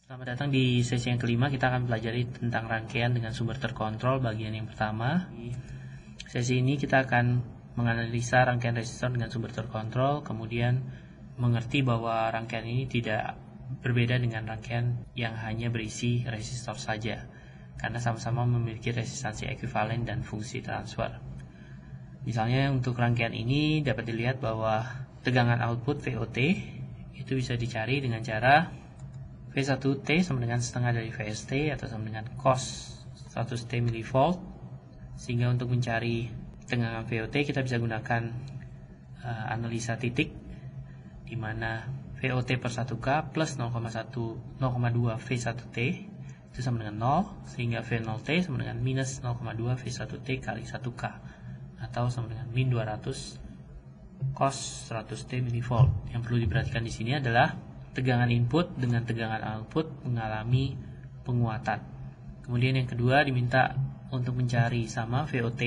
Selamat datang di sesi yang kelima. Kita akan pelajari tentang rangkaian dengan sumber terkontrol bagian yang pertama. Di sesi ini kita akan menganalisa rangkaian resistor dengan sumber terkontrol, kemudian mengerti bahwa rangkaian ini tidak berbeda dengan rangkaian yang hanya berisi resistor saja, karena sama-sama memiliki resistansi ekuivalen dan fungsi transfer. Misalnya untuk rangkaian ini dapat dilihat bahwa tegangan output VOT itu bisa dicari dengan cara V1T sama dengan setengah dari VST atau sama dengan cos 100T millivolt. Sehingga untuk mencari tegangan VOT kita bisa gunakan analisa titik, di mana VOT per 1K plus 0,2 V1T itu sama dengan 0, sehingga V0T sama dengan minus 0,2 V1T kali 1K atau sama dengan min 200 cos 100T millivolt. Yang perlu diperhatikan di sini adalah tegangan input dengan tegangan output mengalami penguatan. Kemudian yang kedua diminta untuk mencari sama VOT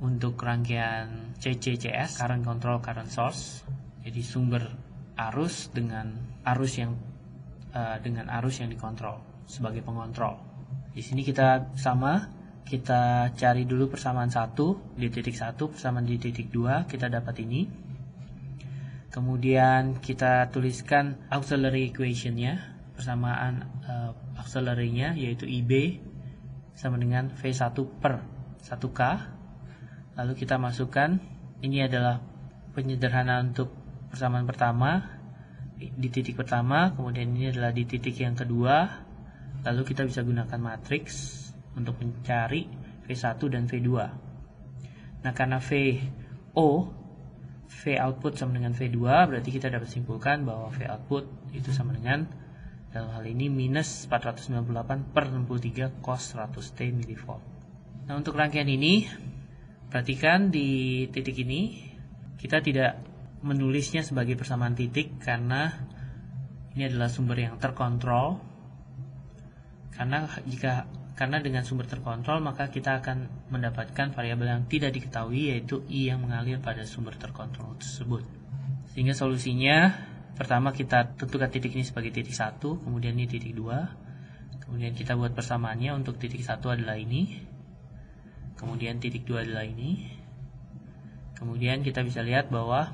untuk rangkaian CCCS, current control current source. Jadi sumber arus dengan arus yang dikontrol sebagai pengontrol. Di sini kita cari dulu persamaan 1 di titik 1, persamaan di titik 2, kita dapat ini. Kemudian kita tuliskan auxiliary equation-nya, persamaan auxiliary-nya yaitu IB sama dengan V1 per 1K. Lalu kita masukkan, ini adalah penyederhanaan untuk persamaan pertama di titik pertama, kemudian ini adalah di titik yang kedua. Lalu kita bisa gunakan matriks untuk mencari V1 dan V2. Nah, karena V output sama dengan V2, berarti kita dapat simpulkan bahwa V output itu sama dengan, dalam hal ini, minus 498 per 63 cos 100T millivolt. Nah, untuk rangkaian ini, perhatikan di titik ini, kita tidak menulisnya sebagai persamaan titik karena ini adalah sumber yang terkontrol. Karena dengan sumber terkontrol, maka kita akan mendapatkan variabel yang tidak diketahui, yaitu I yang mengalir pada sumber terkontrol tersebut. Sehingga solusinya, pertama kita tentukan titik ini sebagai titik 1, kemudian ini titik 2, kemudian kita buat persamaannya. Untuk titik 1 adalah ini, kemudian titik 2 adalah ini. Kemudian kita bisa lihat bahwa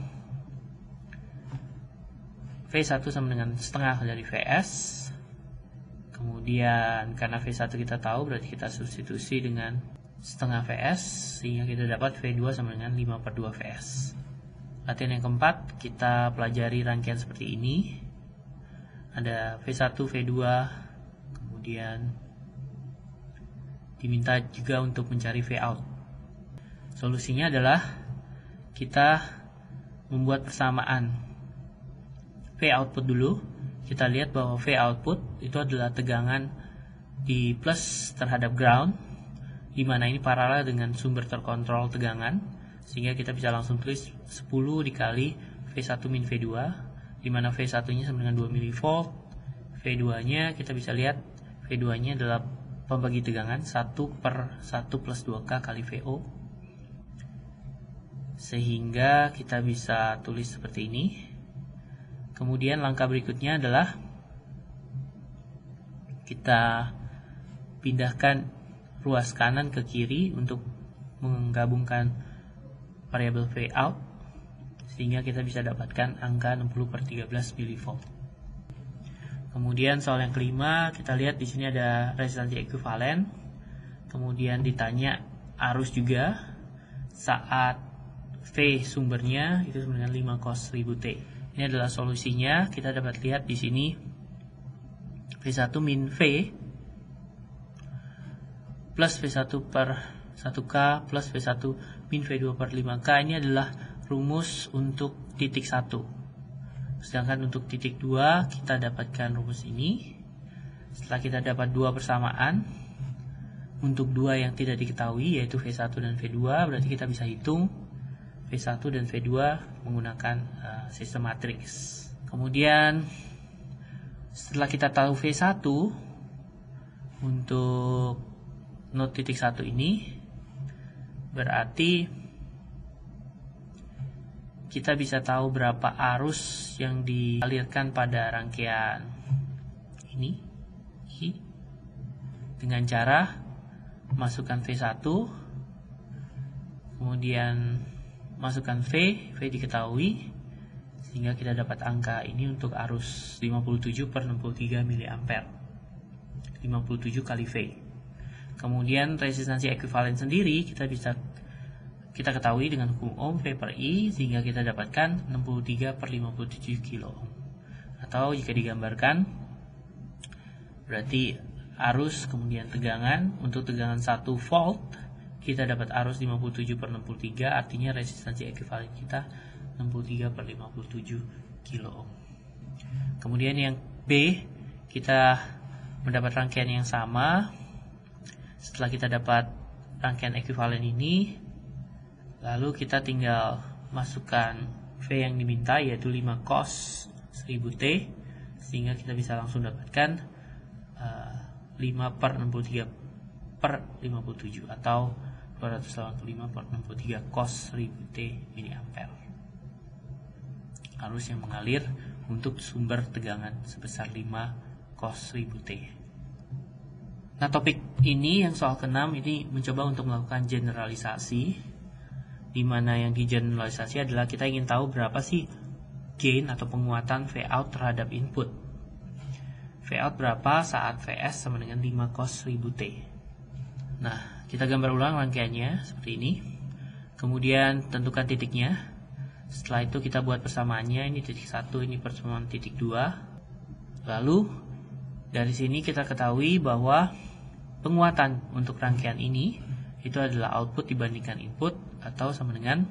V1 sama dengan setengah dari VS. Kemudian karena V1 kita tahu, berarti kita substitusi dengan setengah VS, sehingga kita dapat V2 sama dengan 5 per 2 VS. Latihan yang keempat, kita pelajari rangkaian seperti ini. Ada V1, V2, kemudian diminta juga untuk mencari Vout. Solusinya adalah kita membuat persamaan V output dulu. Kita lihat bahwa V output itu adalah tegangan di plus terhadap ground, di mana ini paralel dengan sumber terkontrol tegangan, sehingga kita bisa langsung tulis 10 dikali V1 min V2, di mana V1 nya sama dengan 2 mV, V2 nya kita bisa lihat V2 nya adalah pembagi tegangan 1 per 1 plus 2K kali VO, sehingga kita bisa tulis seperti ini. Kemudian langkah berikutnya adalah kita pindahkan ruas kanan ke kiri untuk menggabungkan variabel Vout, sehingga kita bisa dapatkan angka 60 per 13 mV. Kemudian soal yang kelima, kita lihat di sini ada resistansi ekuivalen. Kemudian ditanya arus juga saat V sumbernya itu sama dengan 5 cos 1000T. Ini adalah solusinya. Kita dapat lihat di sini V1 min V plus V1 per 1K plus V1 min V2 per 5K. Ini adalah rumus untuk titik 1. Sedangkan untuk titik 2 kita dapatkan rumus ini. Setelah kita dapat dua persamaan untuk dua yang tidak diketahui, yaitu V1 dan V2, berarti kita bisa hitung V1 dan V2 menggunakan sistem matriks. Kemudian setelah kita tahu V1 untuk node titik 1 ini, berarti kita bisa tahu berapa arus yang dialirkan pada rangkaian ini dengan cara masukkan V1, kemudian masukkan V diketahui, sehingga kita dapat angka ini untuk arus 57/63 mA. 57 kali V. Kemudian resistansi ekuivalen sendiri kita ketahui dengan hukum Ohm V per I, sehingga kita dapatkan 63/57 kilo ohm. Atau jika digambarkan, berarti arus kemudian tegangan. Untuk tegangan 1 volt kita dapat arus 57/63, artinya resistansi ekuivalen kita 63/57 kilo ohm. Kemudian yang B, kita mendapat rangkaian yang sama. Setelah kita dapat rangkaian ekuivalen ini, lalu kita tinggal masukkan V yang diminta, yaitu 5 cos 1000T, sehingga kita bisa langsung dapatkan 5/63/57 atau 285/63 cos 1000T mA. Arus yang mengalir untuk sumber tegangan sebesar 5 cos 1000T. Nah, topik ini yang soal ke-6 ini mencoba untuk melakukan generalisasi, di mana yang digeneralisasi adalah kita ingin tahu berapa sih gain atau penguatan Vout terhadap input. Vout berapa saat Vs sama dengan 5 cos 1000T. Nah, kita gambar ulang rangkaiannya seperti ini. Kemudian tentukan titiknya. Setelah itu kita buat persamaannya, ini titik 1, ini persamaan titik 2. Lalu dari sini kita ketahui bahwa penguatan untuk rangkaian ini itu adalah output dibandingkan input, atau sama dengan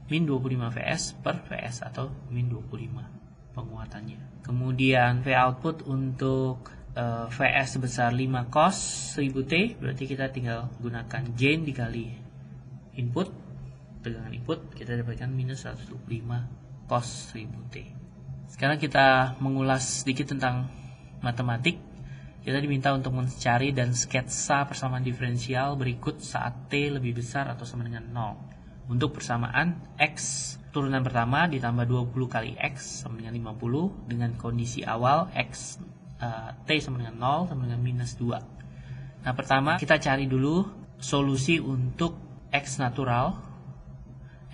min 25 Vs per Vs, atau min 25 penguatannya. Kemudian V output untuk Vs sebesar 5 cos 1000T, berarti kita tinggal gunakan gain dikali input, tegangan input, kita dapatkan minus 125 cos 1000T. Sekarang kita mengulas sedikit tentang matematik. Kita diminta untuk mencari dan sketsa persamaan diferensial berikut saat T lebih besar atau sama dengan 0. Untuk persamaan X turunan pertama ditambah 20 kali X sama dengan 50 dengan kondisi awal X T sama dengan 0 sama dengan minus 2. Nah, pertama kita cari dulu solusi untuk X natural.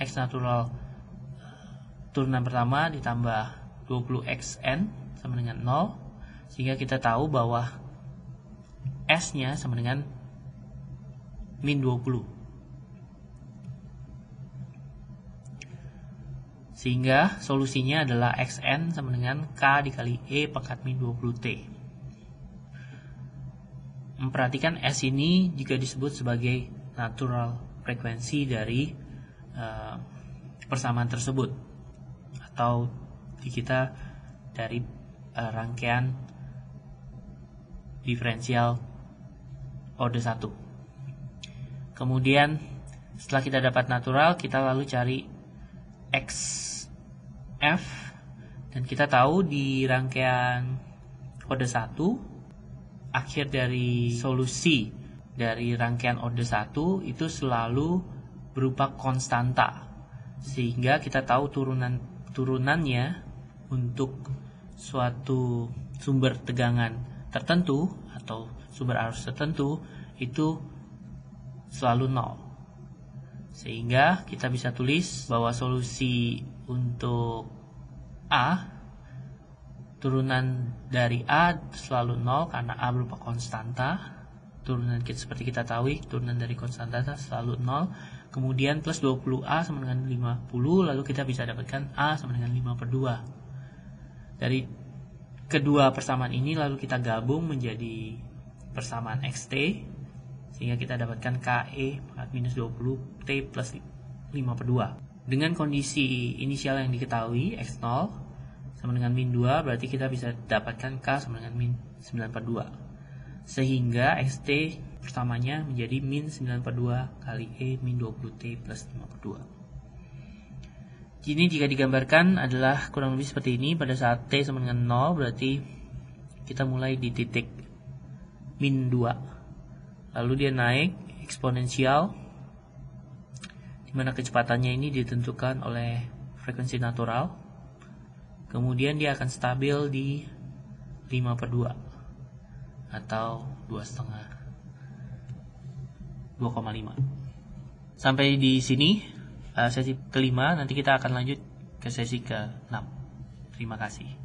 X natural turunan pertama ditambah 20xn sama dengan 0, sehingga kita tahu bahwa S-nya sama dengan min 20. Sehingga solusinya adalah xn sama dengan K dikali E pangkat min 20T. Memperhatikan S ini juga disebut sebagai natural frekuensi dari persamaan tersebut, atau di kita dari rangkaian diferensial order 1. Kemudian setelah kita dapat natural, kita lalu cari XF, dan kita tahu di rangkaian order 1 akhir dari solusi dari rangkaian order 1 itu selalu berupa konstanta, sehingga kita tahu turunannya untuk suatu sumber tegangan tertentu atau sumber arus tertentu itu selalu 0. Sehingga kita bisa tulis bahwa solusi untuk A, turunan dari A selalu 0 karena A berupa konstanta. Turunan seperti kita tahu, turunan dari konstanta selalu 0. Kemudian plus 20A sama dengan 50, lalu kita bisa dapatkan A sama dengan 5/2. Dari kedua persamaan ini lalu kita gabung menjadi persamaan XT, sehingga kita dapatkan KE pangkat minus 20T plus 5/2. Dengan kondisi inisial yang diketahui X0 sama dengan min 2, berarti kita bisa dapatkan K sama dengan min 9/2. Sehingga XT persamanya menjadi min 9/2 kali E min 20T plus 5/2. Ini jika digambarkan adalah kurang lebih seperti ini. Pada saat T sama dengan 0, berarti kita mulai di titik min 2. Lalu dia naik eksponensial, dimana kecepatannya ini ditentukan oleh frekuensi natural. Kemudian dia akan stabil di 5/2 atau 2,5. Sampai di sini sesi kelima, nanti kita akan lanjut ke sesi ke-6. Terima kasih.